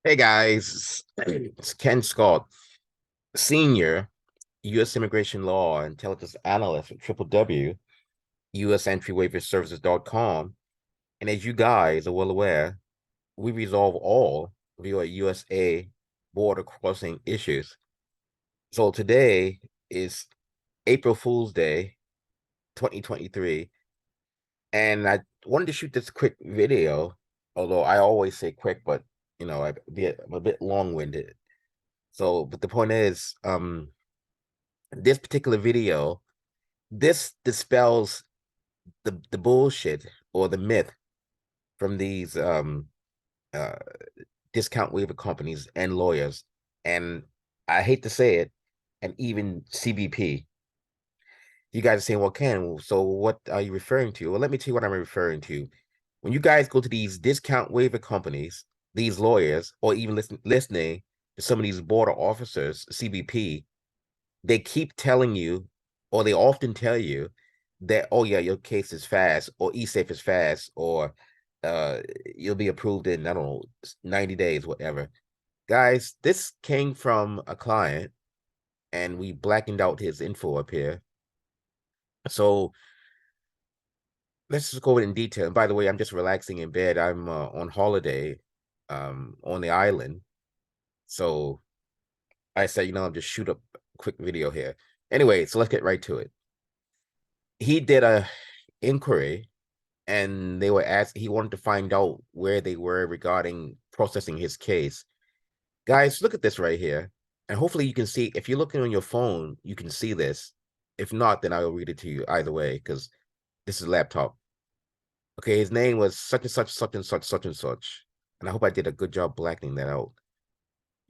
Hey guys, it's Ken Scott, Senior U.S. Immigration Law Intelligence Analyst at W U.S. Entry Waiver Services.com. And as you guys are well aware, we resolve all of your USA border crossing issues. So today is April Fool's Day, 2023, and I wanted to shoot this quick video, although I always say quick, but I'm a bit long-winded. So, but the point is, this particular video, this dispels the bullshit or the myth from these uh discount waiver companies and lawyers, and I hate to say it, and even CBP. You guys are saying, well, Ken, so what are you referring to? Well, let me tell you what I'm referring to. When you guys go to these discount waiver companies, these lawyers, or even listening to some of these border officers, CBP, they keep telling you, or they often tell you that, oh yeah, your case is fast, or e-safe is fast, or you'll be approved in, I don't know, 90 days, whatever. Guys, this came from a client, and we blackened out his info up here. So let's just go in detail. And by the way, I'm just relaxing in bed. I'm on holiday on the island. So I said, I'll just shoot up a quick video here. Anyway, so let's get right to it. He did a inquiry, and they were asked, he wanted to find out where they were regarding processing his case. Guys, look at this right here. And hopefully you can see, if you're looking on your phone, you can see this. If not, then I will read it to you either way, because this is a laptop. Okay, his name was such and such, such and such, such and such. And I hope I did a good job blackening that out.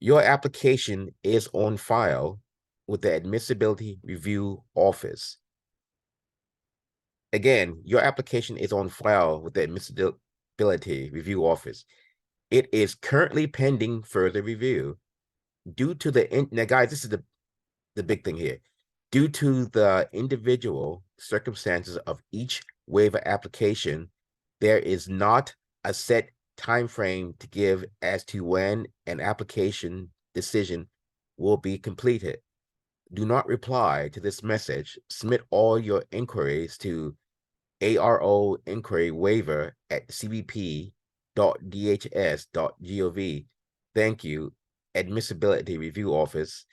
Your application is on file with the Admissibility Review Office. Again, your application is on file with the Admissibility Review Office. It is currently pending further review due to now, guys, this is the big thing here. Due to the individual circumstances of each waiver application, there is not a set time frame to give as to when an application decision will be completed. Do not reply to this message. Submit all your inquiries to ARO inquiry waiver at cbp.dhs.gov. Thank you. Admissibility Review Office.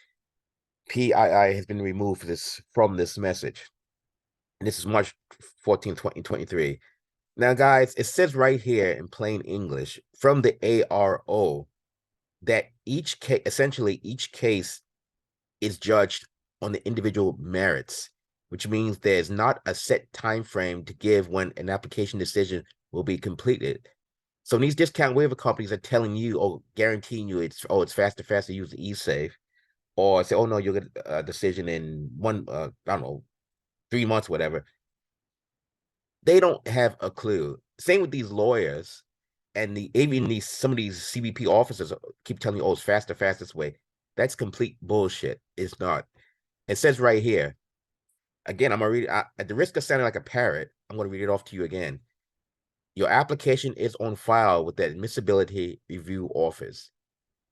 PII has been removed from this message. And this is March 14th, 2023. Now, guys, it says right here in plain English from the ARO that essentially each case is judged on the individual merits, which means there's not a set time frame to give when an application decision will be completed. So these discount waiver companies are telling you, or guaranteeing you, it's faster, use the eSafe, or say, oh no, you'll get a decision in I don't know, 3 months, whatever. They don't have a clue. Same with these lawyers, and even these some of these CBP officers keep telling you, oh, it's faster, fastest way. That's complete bullshit. It's not. It says right here. Again, I'm gonna read it. At the risk of sounding like a parrot, I'm gonna read it off to you again. Your application is on file with the Admissibility Review Office.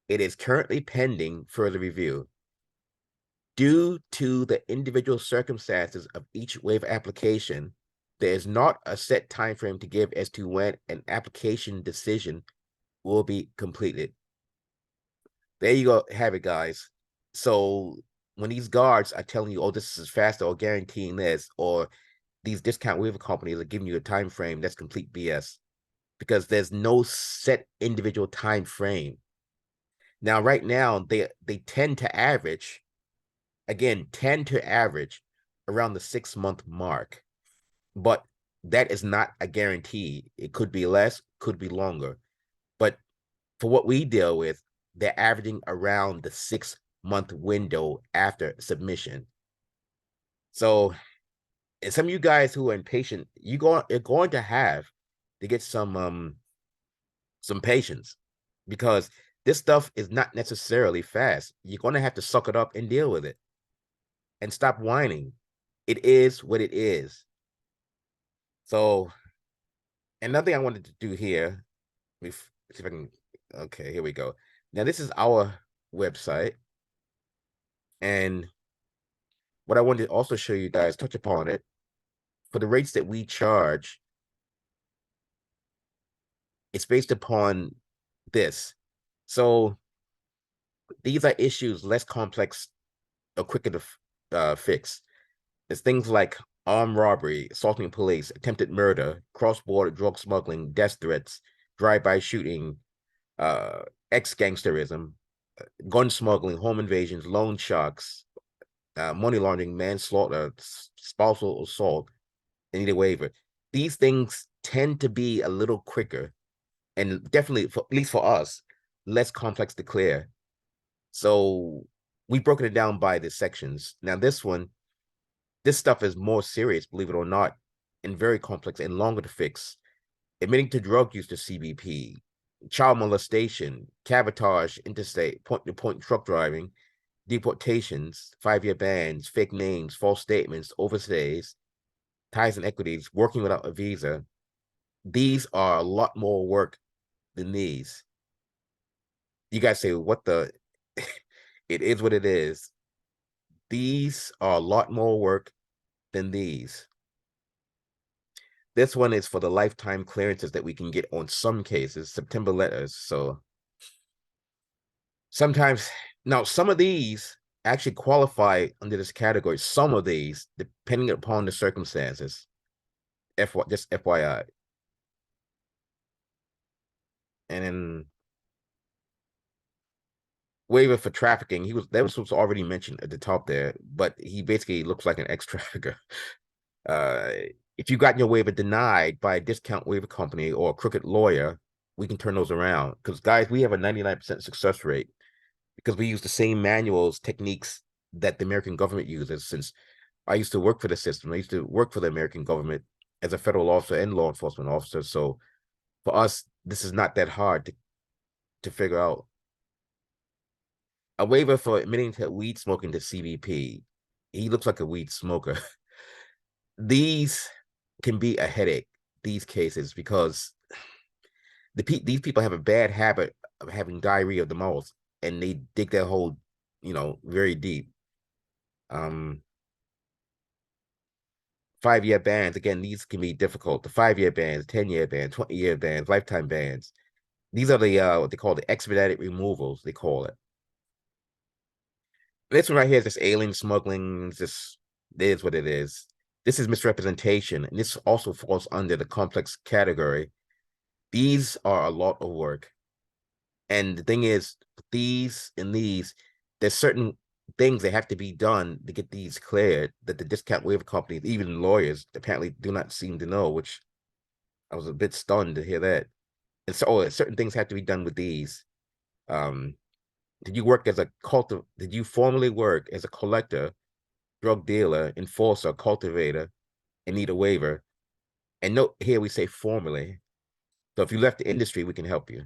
It is currently pending further review. Due to the individual circumstances of each waiver application, there is not a set time frame to give as to when an application decision will be completed. There you go, have it, guys. So when these guards are telling you, oh, this is faster, or guaranteeing this, or these discount waiver companies are giving you a time frame, that's complete BS, because there's no set individual time frame. Now, right now, they tend to average, again, tend to average around the 6 month mark, but that is not a guarantee. It could be less, could be longer. But for what we deal with, they're averaging around the 6 month window after submission. So, and some of you guys who are impatient, you're going to have to get some patience, because this stuff is not necessarily fast. You're going to have to suck it up and deal with it and stop whining. It is what it is. So another thing I wanted to do here, let me see if I can. Okay, here we go. Now, this is our website. And what I wanted to also show you guys, touch upon it, for the rates that we charge, it's based upon this. So these are issues less complex or quicker to fix. It's things like armed robbery, assaulting police, attempted murder, cross-border drug smuggling, death threats, drive-by shooting, uh, ex-gangsterism, gun smuggling, home invasions, loan sharks, money laundering, manslaughter, spousal assault, and need a waiver. These things tend to be a little quicker and definitely, for, at least for us, less complex to clear. So we've broken it down by the sections. Now, this stuff is more serious, believe it or not, and very complex and longer to fix. Admitting to drug use to CBP, child molestation, cabotage, interstate, point-to-point truck driving, deportations, 5-year bans, fake names, false statements, overstays, ties and equities, working without a visa. These are a lot more work than these. You guys say, what the? It is what it is. These are a lot more work than these. This one is for the lifetime clearances that we can get on some cases, September letters. So sometimes, now some of these actually qualify under this category. Some of these, depending upon the circumstances. Just FYI. And then waiver for trafficking. That was already mentioned at the top there, but he basically looks like an ex-trafficker. Uh, if you got your waiver denied by a discount waiver company or a crooked lawyer, we can turn those around. Because guys, we have a 99% success rate because we use the same manuals, techniques that the American government uses. Since I used to work for the system, I used to work for the American government as a federal officer and law enforcement officer. So for us, this is not that hard to figure out. A waiver for admitting to weed smoking to CBP. He looks like a weed smoker. These can be a headache, these cases, because these people have a bad habit of having diarrhea of the mouth, and they dig their hole, very deep. Um, 5-year bans, again, these can be difficult. The 5-year bans, 10-year bans, 20-year bans, lifetime bans. These are the what they call the expedited removals, they call it. This one right here is just alien smuggling, just it is what it is. This is misrepresentation, and this also falls under the complex category. These are a lot of work. And the thing is, there's certain things that have to be done to get these cleared that the discount waiver companies, even lawyers, apparently do not seem to know, which I was a bit stunned to hear that. And so certain things have to be done with these. Um, did you formerly work as a collector, drug dealer, enforcer, cultivator, and need a waiver? And note here we say formerly. So if you left the industry, we can help you.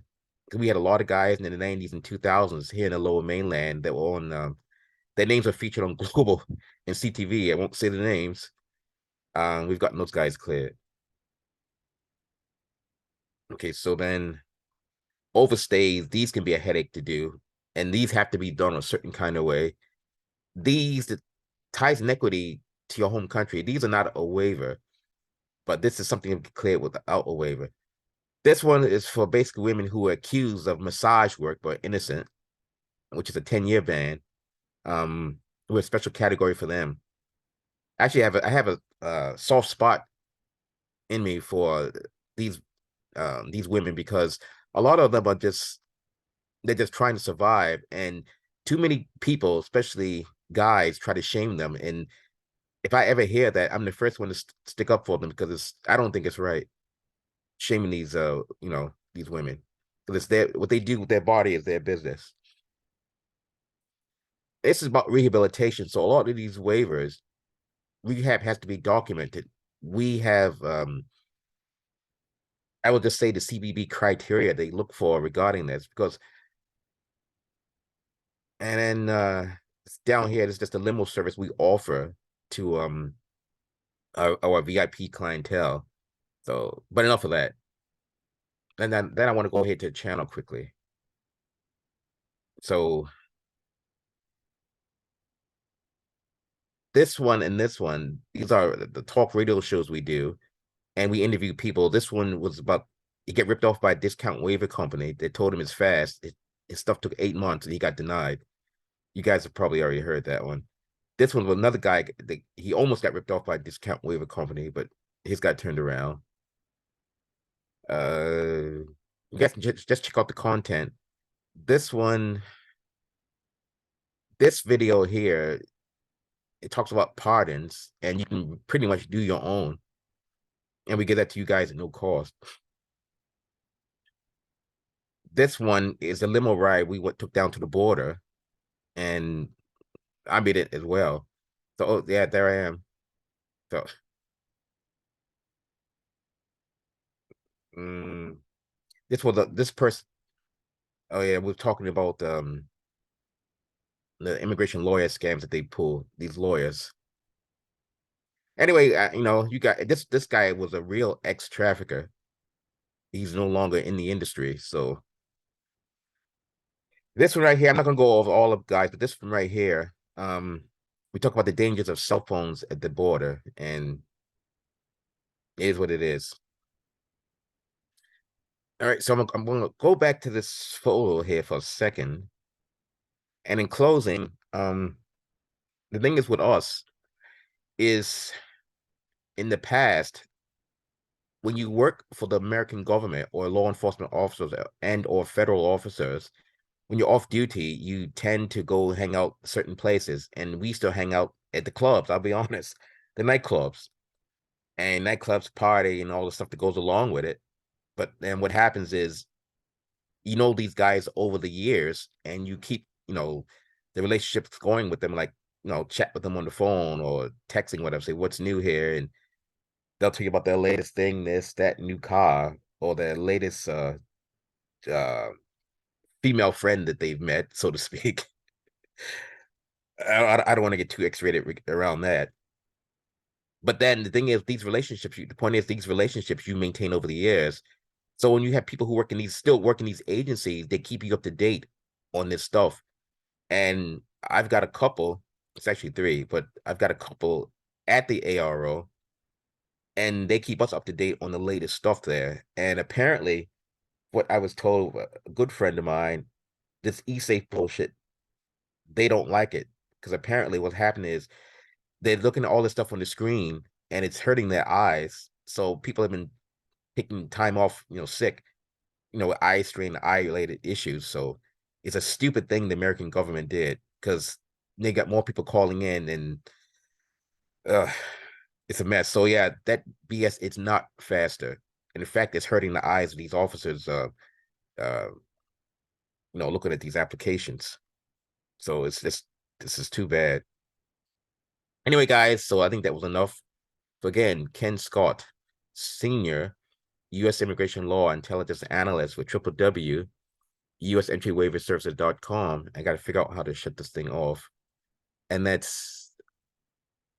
We had a lot of guys in the 90s and 2000s here in the lower mainland that were on, their names are featured on Global and CTV. I won't say the names. We've gotten those guys cleared. Okay, so then overstays, these can be a headache to do, and these have to be done a certain kind of way. The ties and equity to your home country, these are not a waiver, but this is something to be cleared without a waiver. This one is for basically women who are accused of massage work but innocent, which is a 10-year ban. With a special category for them. Actually, I have a soft spot in me for these these women because a lot of them are they're just trying to survive, and too many people, especially guys, try to shame them. And if I ever hear that, I'm the first one to stick up for them because I don't think it's right shaming these women, because it's what they do with their body is their business. This is about rehabilitation. So a lot of these waivers, rehab has to be documented. We have I would just say the CBB criteria they look for regarding this, because and then down here, it's just a limo service we offer to our VIP clientele. So, but enough of that. And then I want to go ahead to the channel quickly. So this one and this one, these are the talk radio shows we do, and we interview people. This one was about he get ripped off by a discount waiver company. They told him it's fast. His stuff took 8 months and he got denied. You guys have probably already heard that one. This one was another guy. He almost got ripped off by a discount waiver company, but his got turned around. You guys can just check out the content. This one, this video here, it talks about pardons, and you can pretty much do your own. And we give that to you guys at no cost. This one is a limo ride we took down to the border, and I made it as well. So oh, yeah, there I am. So mm, this person. Oh yeah, we're talking about the immigration lawyer scams that they pull. These lawyers. Anyway, you got this guy was a real ex trafficker. He's no longer in the industry. So this one right here, I'm not gonna go over all of guys, but this one right here, we talk about the dangers of cell phones at the border, and it is what it is. All right, so I'm gonna go back to this photo here for a second. And in closing, the thing is with us is in the past, when you work for the American government or law enforcement officers and or federal officers, when you're off duty, you tend to go hang out certain places. And we still hang out at the clubs, I'll be honest, the nightclubs. And nightclubs party and all the stuff that goes along with it. But then what happens is these guys over the years and you keep, the relationships going with them, like, chat with them on the phone or texting, whatever, say, what's new here? And they'll tell you about their latest thing, this, that new car, or their latest uh female friend that they've met, so to speak. I don't want to get too X-rated around that. But then the thing is, the point is, these relationships you maintain over the years. So when you have people who still work in these agencies, they keep you up to date on this stuff. And I've got a couple, it's actually three, but I've got a couple at the ARO, and they keep us up to date on the latest stuff there. And apparently, what I was told, a good friend of mine, this e-safe bullshit, they don't like it. Because apparently what's happening is they're looking at all this stuff on the screen and it's hurting their eyes. So people have been taking time off, sick, with eye strain, eye related issues. So it's a stupid thing the American government did because they got more people calling in, and uh, it's a mess. So yeah, that BS, it's not faster. And in fact, it's hurting the eyes of these officers, uh, looking at these applications. So this is too bad. Anyway, guys, so I think that was enough. So again, Ken Scott, Senior, U.S. Immigration Law Intelligence Analyst with Triple W, U.S. Entry Waiver Services.com. I got to figure out how to shut this thing off. And that's,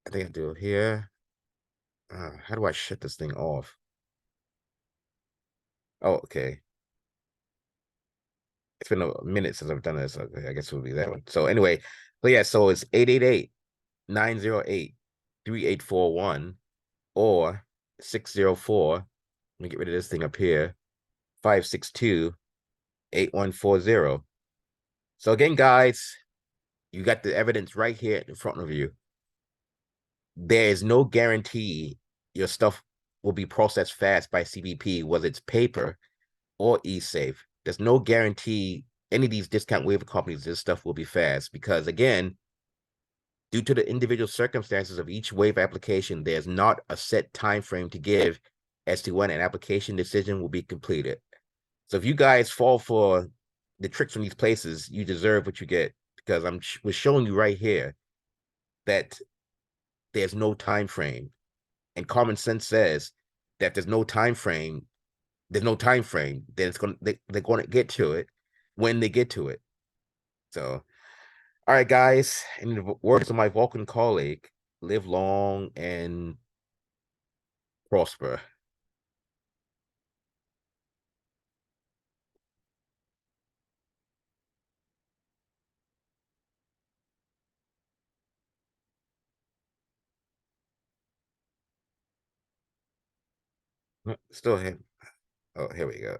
I think I do here. How do I shut this thing off? Oh, okay. It's been a minute since I've done this. Okay, I guess it would be that one. So anyway, but yeah, so it's 888-908-3841 or 604. Let me get rid of this thing up here. 562-8140. So again, guys, you got the evidence right here in front of you. There is no guarantee your stuff will be processed fast by CBP, whether it's paper or e-safe. There's no guarantee any of these discount waiver companies, this stuff will be fast because, again, due to the individual circumstances of each waiver application, there's not a set time frame to give as to when an application decision will be completed. So if you guys fall for the tricks from these places, you deserve what you get because we're showing you right here that there's no time frame, and common sense says that there's no time frame. Then they're going to get to it when they get to it. So, all right, guys. In the words of my Vulcan colleague, live long and prosper. Still him. Oh, here we go.